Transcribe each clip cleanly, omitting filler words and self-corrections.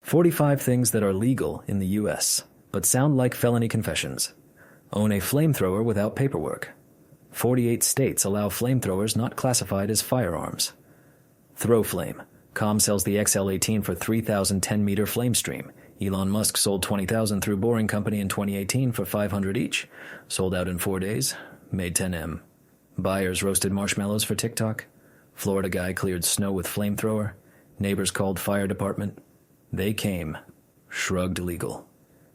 45 things that are legal in the U.S., but sound like felony confessions. Own a flamethrower without paperwork. 48 states allow flamethrowers not classified as firearms. Throw flame. Com sells the XL-18 for 3,000 10-meter flame stream. Elon Musk sold 20,000 through Boring Company in 2018 for 500 each. Sold out in 4 days. Made 10M. Buyers roasted marshmallows for TikTok. Florida guy cleared snow with flamethrower. Neighbors called fire department. They came. Shrugged legal.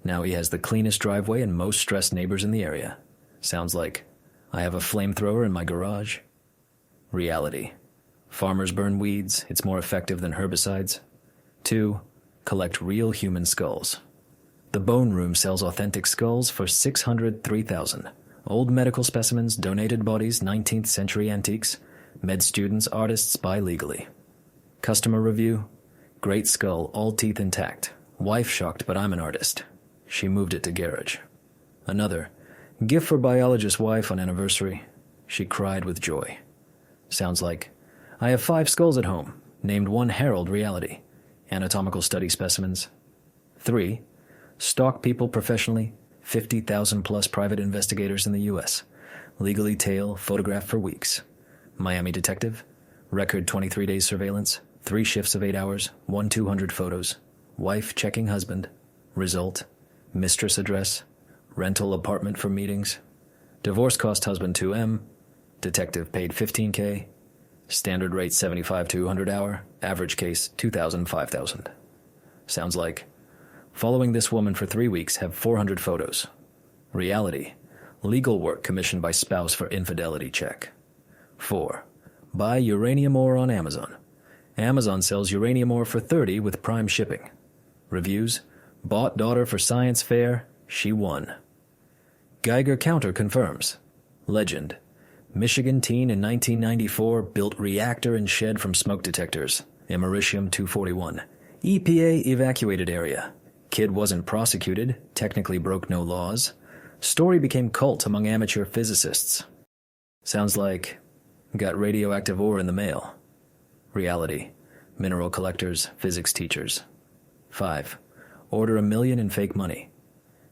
Now he has the cleanest driveway and most stressed neighbors in the area. Sounds like, I have a flamethrower in my garage. Reality. Farmers burn weeds. It's more effective than herbicides. 2. Collect real human skulls. The Bone Room sells authentic skulls for $603,000. Old medical specimens, donated bodies, 19th century antiques. Med students, artists buy legally. Customer review. Great skull, all teeth intact. Wife shocked, but I'm an artist. She moved it to garage. Another. Gift for biologist wife on anniversary. She cried with joy. Sounds like, I have 5 skulls at home. Named one Harold Reality. Anatomical study specimens. 3. Stalk people professionally. 50,000 plus private investigators in the U.S. Legally tail, photographed for weeks. Miami detective. Record 23 days surveillance. 3 shifts of 8 hours. 200 photos. Wife checking husband. Result. Mistress address. Rental apartment for meetings. Divorce cost husband 2M. Detective paid $15K. Standard rate $75 to $100 hour. Average case $2,000, $5,000. Sounds like, following this woman for 3 weeks, have 400 photos. Reality. Legal work commissioned by spouse for infidelity check. 4. Buy uranium ore on Amazon. Amazon sells uranium ore for $30 with prime shipping. Reviews. Bought daughter for science fair. She won. Geiger counter confirms. Legend. Michigan teen in 1994 built reactor and shed from smoke detectors. Americium-241. EPA evacuated area. Kid wasn't prosecuted, technically broke no laws. Story became cult among amateur physicists. Sounds like, got radioactive ore in the mail. Reality. Mineral collectors, physics teachers. 5. Order $1 million in fake money.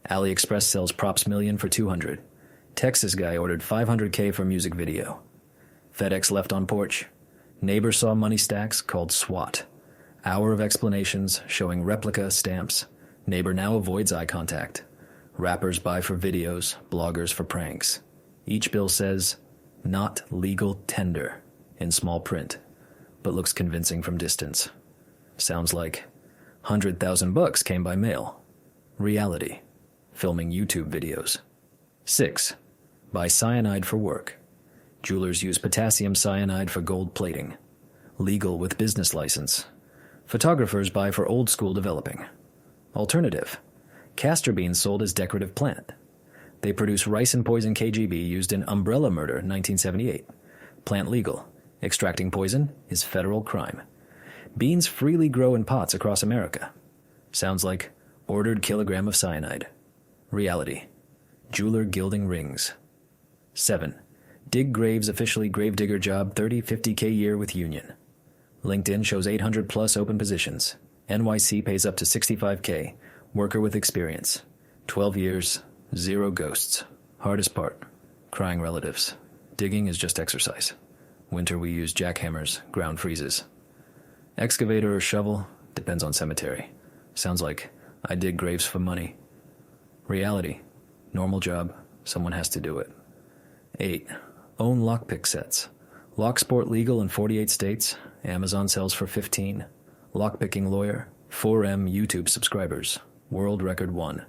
AliExpress sells props million for 200. Texas guy ordered $500K for music video. FedEx left on porch. Neighbor saw money stacks called SWAT. Hour of explanations showing replica stamps. Neighbor now avoids eye contact. Rappers buy for videos, bloggers for pranks. Each bill says, not legal tender, in small print, but looks convincing from distance. Sounds like, $100,000 came by mail. Reality. Filming YouTube videos. 6. Buy cyanide for work. Jewelers use potassium cyanide for gold plating. Legal with business license. Photographers buy for old school developing. Alternative. Castor beans sold as decorative plant. They produce rice and poison KGB used in Umbrella Murder 1978. Plant legal. Extracting poison is federal crime. Beans freely grow in pots across America. Sounds like ordered kilogram of cyanide. Reality. Jeweler gilding rings. 7. Dig graves officially gravedigger job 50K year with union. LinkedIn shows 800 plus open positions. NYC pays up to 65K. Worker with experience. 12 years. 0 ghosts. Hardest part. Crying relatives. Digging is just exercise. Winter we use jackhammers. Ground freezes. Excavator or shovel. Depends on cemetery. Sounds like I dig graves for money. Reality. Normal job. Someone has to do it. 8. Own lockpick sets. Locksport legal in 48 states. Amazon sells for 15. Lockpicking lawyer. 4M YouTube subscribers. World record 1.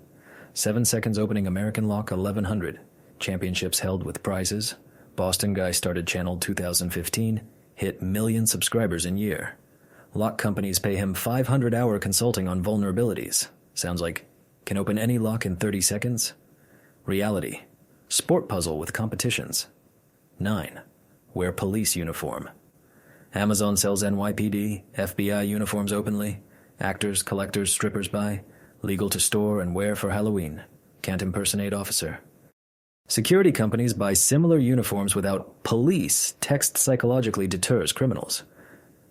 7 seconds opening American lock 1100. Championships held with prizes. Boston guy started channel 2015. Hit million subscribers in year. Lock companies pay him 500-hour consulting on vulnerabilities. Sounds like, can open any lock in 30 seconds. Reality. Sport puzzle with competitions. 9. Wear police uniform. Amazon sells NYPD, FBI uniforms openly. Actors, collectors, strippers buy. Legal to store and wear for Halloween. Can't impersonate officer. Security companies buy similar uniforms without police. Text psychologically deters criminals.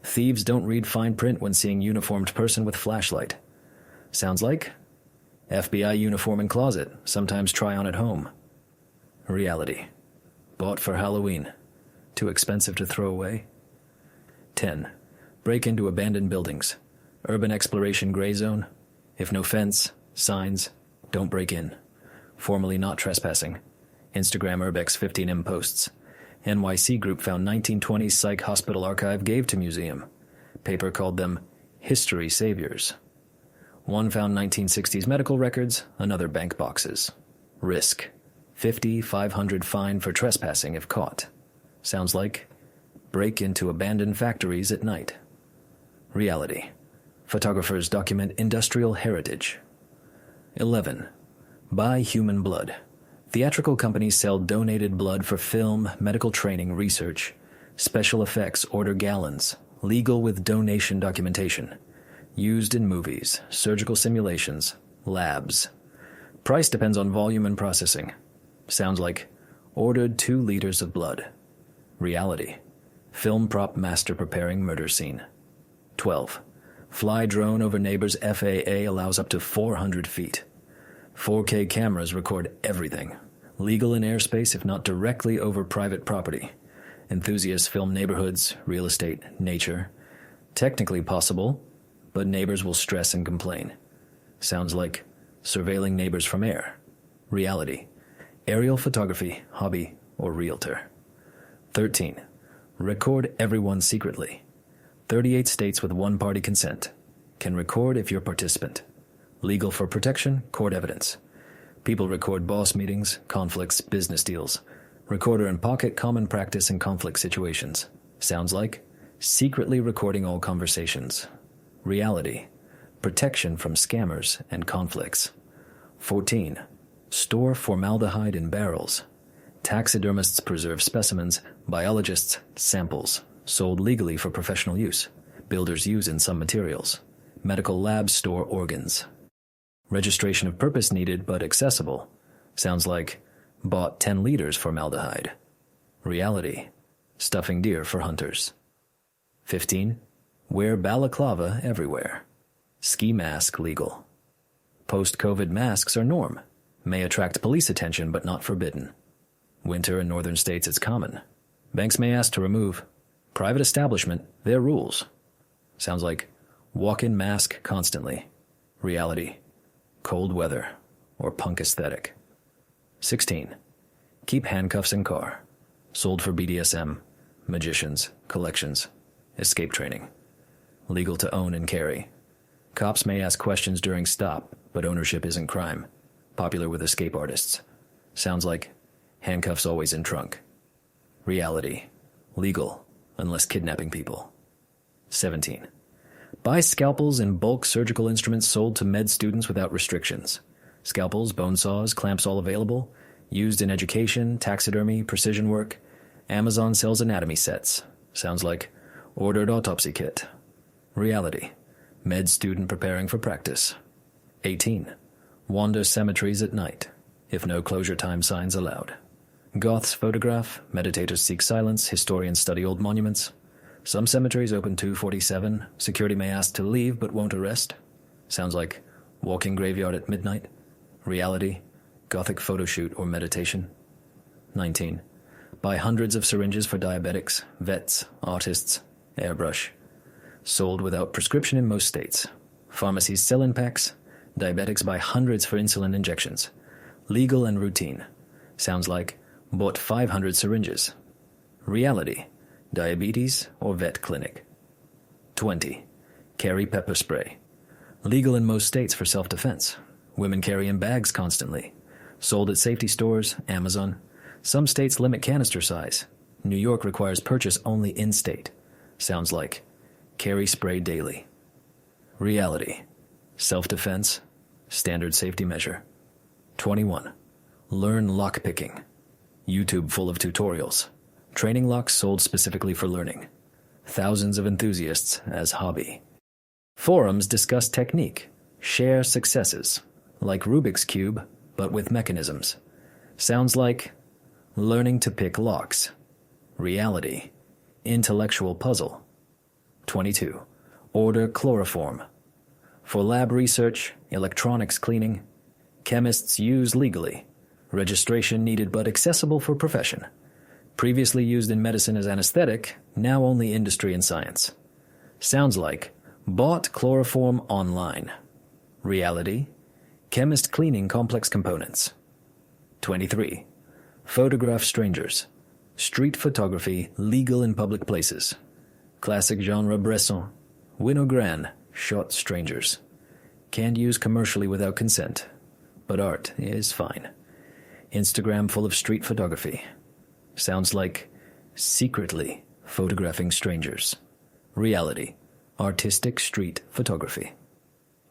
Thieves don't read fine print when seeing uniformed person with flashlight. Sounds like FBI uniform and closet, sometimes try on at home. Reality. Bought for Halloween. Too expensive to throw away. 10. Break into abandoned buildings. Urban exploration gray zone. If no fence, signs, don't break in. Formally not trespassing. Instagram Urbex 15M posts. NYC group found 1920s psych hospital archive gave to museum. Paper called them history saviors. One found 1960s medical records, another bank boxes. Risk. 50, 500 fine for trespassing if caught. Sounds like break into abandoned factories at night. Reality. Photographers document industrial heritage. 11. Buy human blood. Theatrical companies sell donated blood for film, medical training, research. Special effects order gallons. Legal with donation documentation. Used in movies, surgical simulations, labs. Price depends on volume and processing. Sounds like ordered 2 liters of blood. Reality. Film prop master preparing murder scene. 12. Fly drone over neighbor's FAA allows up to 400 feet. 4K cameras record everything. Legal in airspace if not directly over private property. Enthusiasts film neighborhoods, real estate, nature. Technically possible, but neighbors will stress and complain. Sounds like surveilling neighbors from air. Reality. Aerial photography, hobby, or realtor. 13. Record everyone secretly. 38 states with one-party consent. Can record if you're participant. Legal for protection, court evidence. People record boss meetings, conflicts, business deals. Recorder in pocket, common practice in conflict situations. Sounds like secretly recording all conversations. Reality. Protection from scammers and conflicts. 14. Store formaldehyde in barrels. Taxidermists preserve specimens, biologists samples. Sold legally for professional use. Builders use in some materials. Medical labs store organs. Registration of purpose needed but accessible. Sounds like bought 10 liters formaldehyde. Reality. Stuffing deer for hunters. 15. Wear balaclava everywhere. Ski mask legal. Post-COVID masks are norm. May attract police attention but not forbidden. Winter in northern states it's common. Banks may ask to remove. Private establishment, their rules. Sounds like walk-in mask constantly. Reality. Cold weather or punk aesthetic. 16. Keep handcuffs in car. Sold for BDSM, magicians, collections, escape training. Legal to own and carry. Cops may ask questions during stop, but ownership isn't crime. Popular with escape artists. Sounds like handcuffs always in trunk. Reality. Legal, unless kidnapping people. 17. Buy scalpels and bulk surgical instruments sold to med students without restrictions. Scalpels, bone saws, clamps all available. Used in education, taxidermy, precision work. Amazon sells anatomy sets. Sounds like ordered autopsy kit. Reality. Med student preparing for practice. 18. Wander cemeteries at night, if no closure time signs allowed. Goths photograph, meditators seek silence, historians study old monuments. Some cemeteries open 2:47. Security may ask to leave but won't arrest. Sounds like walking graveyard at midnight. Reality. Gothic photo shoot or meditation. 19. Buy hundreds of syringes for diabetics, vets, artists, airbrush. Sold without prescription in most states. Pharmacies sell in packs. Diabetics buy hundreds for insulin injections. Legal and routine. Sounds like bought 500 syringes. Reality. Diabetes or vet clinic. 20. Carry pepper spray. Legal in most states for self-defense. Women carry in bags constantly. Sold at safety stores, Amazon. Some states limit canister size. New York requires purchase only in-state. Sounds like carry spray daily. Reality. Self-defense. Standard safety measure. 21. Learn lockpicking. YouTube full of tutorials. Training locks sold specifically for learning. Thousands of enthusiasts as hobby. Forums discuss technique. Share successes. Like Rubik's Cube, but with mechanisms. Sounds like learning to pick locks. Reality. Intellectual puzzle. 22. Order chloroform. For lab research, electronics cleaning. Chemists use legally. Registration needed but accessible for profession. Previously used in medicine as anesthetic, now only industry and science. Sounds like bought chloroform online. Reality, chemist cleaning complex components. 23. Photograph strangers. Street photography legal in public places. Classic genre Bresson. Winogrand shot strangers. Can't use commercially without consent, but art is fine. Instagram full of street photography. Sounds like secretly photographing strangers. Reality, artistic street photography.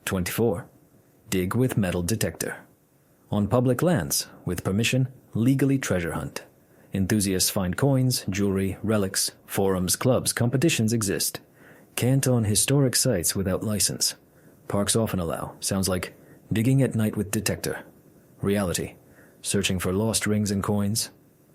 24. Dig with metal detector. On public lands, with permission, legally treasure hunt. Enthusiasts find coins, jewelry, relics, forums, clubs, competitions exist. Can't on historic sites without license. Parks often allow. Sounds like digging at night with detector. Reality, searching for lost rings and coins.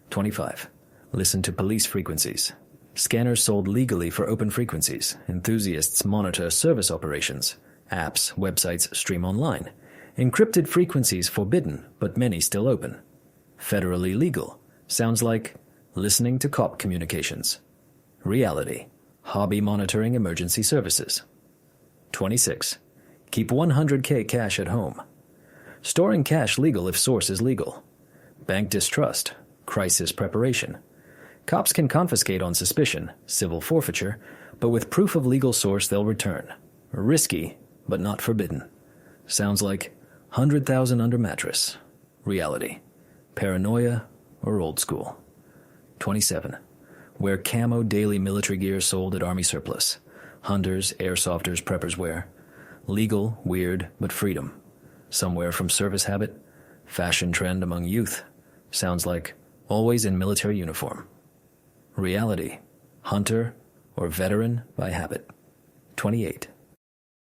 25. Listen to police frequencies. Scanners sold legally for open frequencies. Enthusiasts monitor service operations. Apps, websites stream online. Encrypted frequencies forbidden, but many still open. Federally legal. Sounds like listening to cop communications. Reality. Hobby monitoring emergency services. 26. Keep 100K cash at home. Storing cash legal if source is legal. Bank distrust. Crisis preparation. Cops can confiscate on suspicion, civil forfeiture, but with proof of legal source they'll return. Risky, but not forbidden. Sounds like 100,000 under mattress. Reality. Paranoia or old school. 27. Wear camo daily military gear sold at Army surplus. Hunters, airsofters, preppers wear. Legal, weird, but freedom. Somewhere from service habit. Fashion trend among youth. Sounds like always in military uniform. Reality. Hunter or veteran by habit. 28.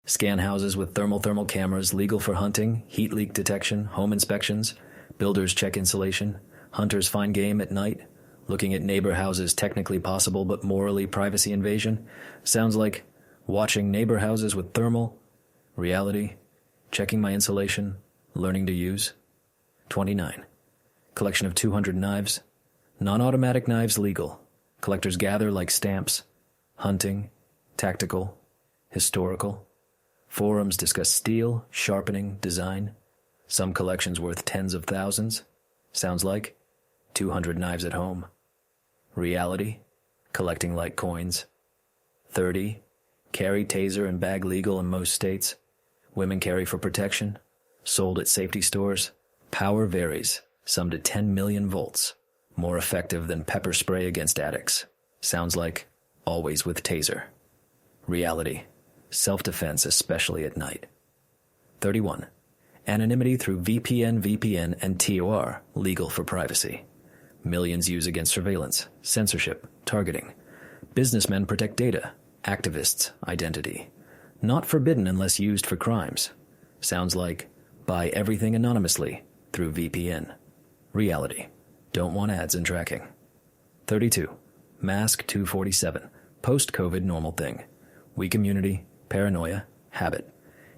Scan houses with thermal cameras legal for hunting, heat leak detection, home inspections. Builders check insulation. Hunters find game at night. Looking at neighbor houses technically possible but morally privacy invasion. Sounds like watching neighbor houses with thermal. Reality. Checking my insulation. Learning to use. 29. Collection of 200 knives. Non-automatic knives legal. Collectors gather like stamps. Hunting. Tactical. Historical. Forums discuss steel, sharpening, design. Some collections worth tens of thousands. Sounds like 200 knives at home. Reality. Collecting like coins. 30. Carry taser and bag legal in most states. Women carry for protection. Sold at safety stores. Power varies. Some to 10 million volts. More effective than pepper spray against addicts. Sounds like always with taser. Reality. Self-defense, especially at night. 31. Anonymity through VPN, and TOR, legal for privacy. Millions use against surveillance, censorship, targeting. Businessmen protect data. Activists, identity. Not forbidden unless used for crimes. Sounds like buy everything anonymously through VPN. Reality. Don't want ads and tracking. 32. Mask 247. Post-COVID normal thing. Weak immunity, paranoia, habit.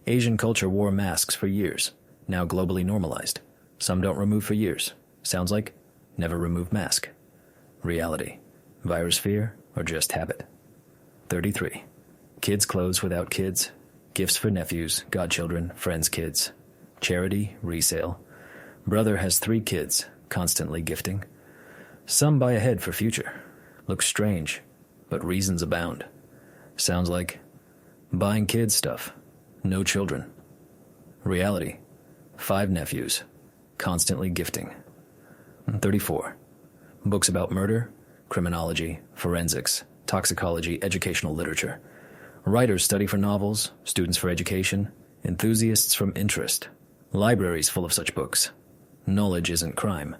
Asian culture wore masks for years. Now globally normalized. Some don't remove for years. Sounds like never remove mask. Reality. Virus fear or just habit. 33. Kids' clothes without kids. Gifts for nephews, godchildren, friends' kids. Charity, resale. Brother has 3 kids, constantly gifting. Some buy ahead for future. Looks strange, but reasons abound. Sounds like buying kids stuff. No children. Reality. 5 nephews, constantly gifting. 34. Books about murder, criminology, forensics, toxicology, educational literature. Writers study for novels, students for education, enthusiasts from interest. Libraries full of such books. Knowledge isn't crime.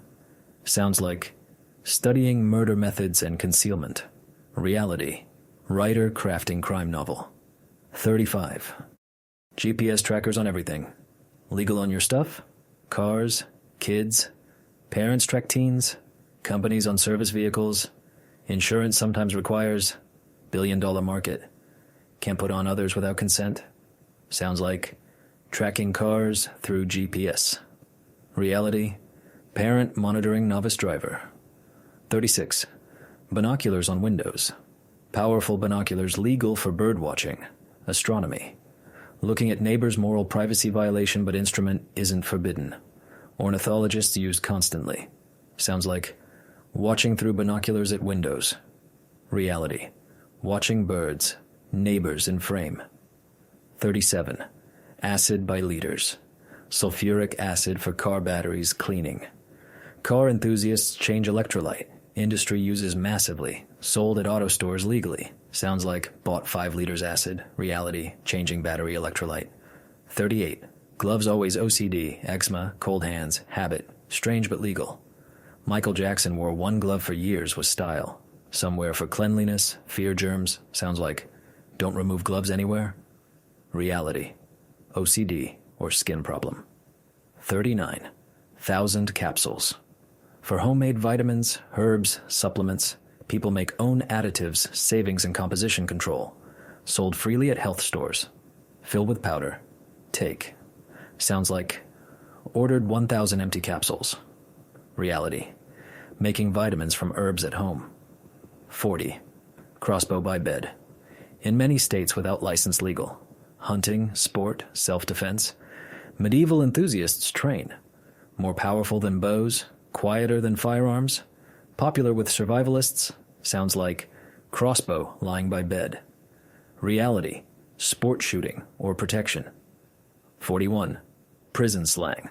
Sounds like studying murder methods and concealment. Reality. Writer crafting crime novel. 35. GPS trackers on everything. Legal on your stuff? Cars, kids, parents track teens, companies on service vehicles. Insurance sometimes requires. $1 billion market. Can't put on others without consent. Sounds like tracking cars through GPS. Reality, parent monitoring novice driver. 36. Binoculars on windows. Powerful binoculars legal for bird watching. Astronomy. Looking at neighbor's moral privacy violation but instrument isn't forbidden. Ornithologists used constantly. Sounds like watching through binoculars at windows. Reality. Watching birds. Neighbors in frame. 37. Acid by liters. Sulfuric acid for car batteries cleaning. Car enthusiasts change electrolyte. Industry uses massively. Sold at auto stores legally. Sounds like bought 5 liters acid. Reality. Changing battery electrolyte. 38. Gloves always OCD. Eczema. Cold hands. Habit. Strange but legal. Michael Jackson wore one glove for years was style. Somewhere for cleanliness. Fear germs. Sounds like don't remove gloves anywhere. Reality. OCD or skin problem. 39. 1,000 capsules. For homemade vitamins, herbs, supplements, people make own additives, savings, and composition control. Sold freely at health stores. Fill with powder. Take. Sounds like ordered 1,000 empty capsules. Reality. Making vitamins from herbs at home. 40. Crossbow by bed. In many states without license legal. Hunting, sport, self-defense. Medieval enthusiasts train. More powerful than bows, quieter than firearms. Popular with survivalists. Sounds like crossbow lying by bed. Reality. Sport shooting or protection. 41. Prison slang.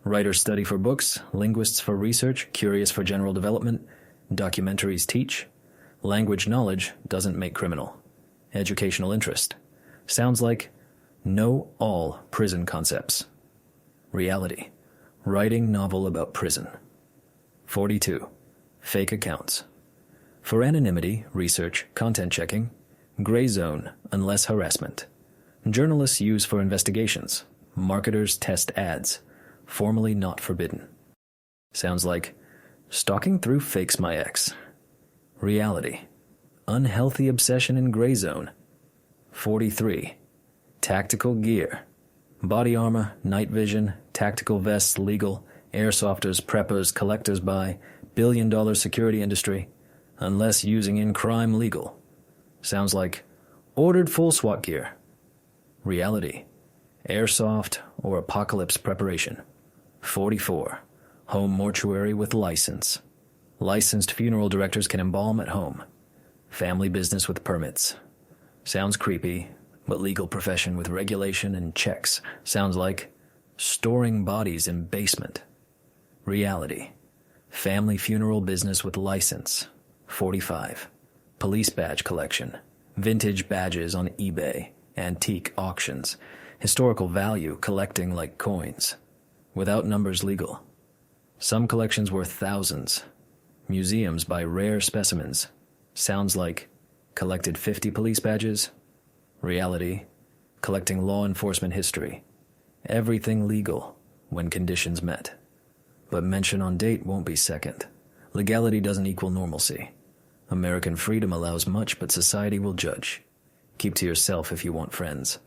Writers study for books, linguists for research, curious for general development. Documentaries teach. Language knowledge doesn't make criminal. Educational interest. Sounds like know all prison concepts. Reality. Writing novel about prison. 42. Fake accounts. For anonymity, research, content checking. Gray zone, unless harassment. Journalists use for investigations. Marketers test ads. Formally not forbidden. Sounds like stalking through fakes my ex. Reality. Unhealthy obsession in gray zone. 43. Tactical gear. Body armor, night vision, tactical vests legal, airsofters, preppers, collectors buy, billion-dollar security industry, unless using in crime legal. Sounds like ordered full SWAT gear. Reality. Airsoft or apocalypse preparation. 44. Home mortuary with license. Licensed funeral directors can embalm at home. Family business with permits. Sounds creepy, but legal profession with regulation and checks. Sounds like storing bodies in basement. Reality. Family funeral business with license. 45. Police badge collection. Vintage badges on eBay. Antique auctions. Historical value collecting like coins. Without numbers legal. Some collections worth thousands. Museums buy rare specimens. Sounds like collected 50 police badges. Reality. Collecting law enforcement history. Everything legal when conditions met. But mention on date won't be second. Legality doesn't equal normalcy. American freedom allows much, but society will judge. Keep to yourself if you want friends.